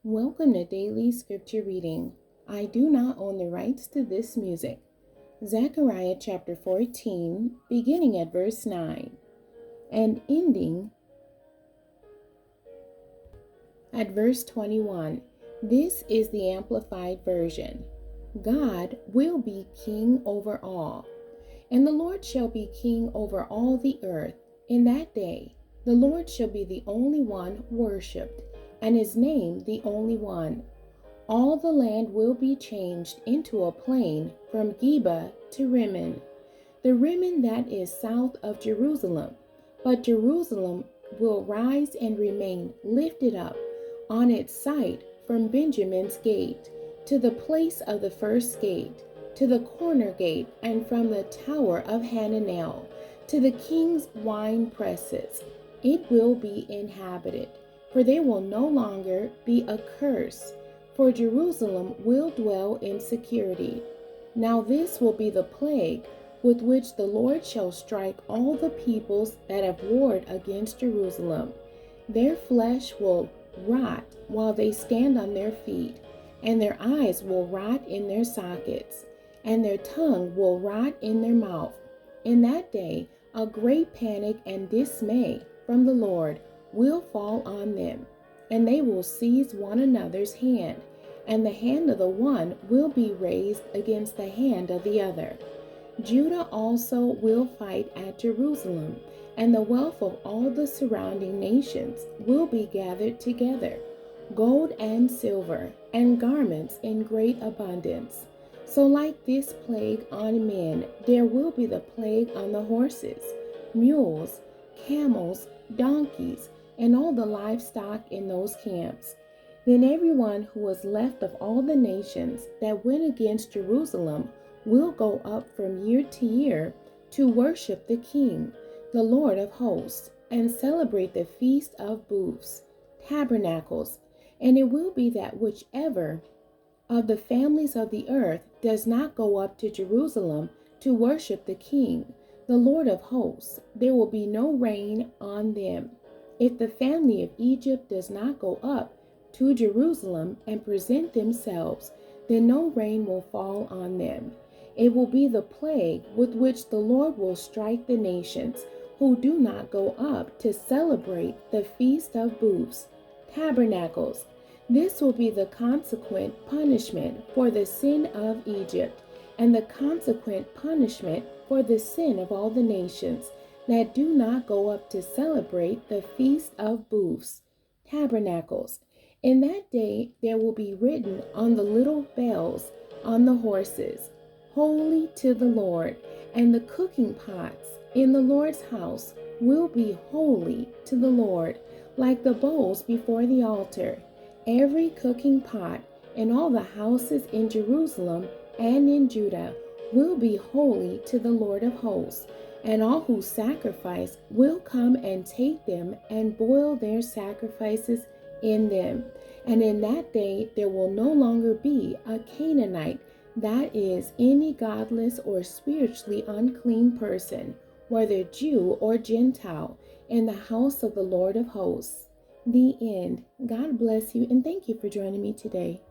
Welcome to Daily Scripture Reading. I do not own the rights to this music. Zechariah chapter 14, beginning at verse 9 and ending at verse 21. This is the Amplified Version. God will be king over all, and the Lord shall be king over all the earth. In that day, the Lord shall be the only one worshipped, and his name the only one. All the land will be changed into a plain from Geba to Rimmon, the Rimmon that is south of Jerusalem. But Jerusalem will rise and remain lifted up on its site from Benjamin's gate to the place of the first gate, to the corner gate, and from the tower of Hananel to the king's wine presses. It will be inhabited, for there will no longer be a curse, for Jerusalem will dwell in security. Now this will be the plague with which the Lord shall strike all the peoples that have warred against Jerusalem. Their flesh will rot while they stand on their feet, and their eyes will rot in their sockets, and their tongue will rot in their mouth. In that day, a great panic and dismay from the Lord will fall on them, and they will seize one another's hand, and the hand of the one will be raised against the hand of the other. Judah also will fight at Jerusalem, and the wealth of all the surrounding nations will be gathered together, gold and silver, and garments in great abundance. So like this plague on men, there will be the plague on the horses, mules, camels, donkeys, and all the livestock in those camps. Then everyone who was left of all the nations that went against Jerusalem will go up from year to year to worship the King, the Lord of hosts, and celebrate the Feast of Booths, Tabernacles. And it will be that whichever of the families of the earth does not go up to Jerusalem to worship the King, the Lord of hosts, there will be no rain on them. If the family of Egypt does not go up to Jerusalem and present themselves, then no rain will fall on them. It will be the plague with which the Lord will strike the nations who do not go up to celebrate the Feast of Booths, Tabernacles. This will be the consequent punishment for the sin of Egypt, and the consequent punishment for the sin of all the nations that do not go up to celebrate the Feast of Booths, Tabernacles. In that day there will be written on the little bells on the horses, Holy to the Lord, and the cooking pots in the Lord's house will be holy to the Lord, like the bowls before the altar. Every cooking pot in all the houses in Jerusalem and in Judah will be holy to the Lord of hosts, and all who sacrifice will come and take them and boil their sacrifices in them. And in that day there will no longer be a Canaanite, that is, any godless or spiritually unclean person, whether Jew or Gentile, in the house of the Lord of hosts. The end. God bless you, and thank you for joining me today.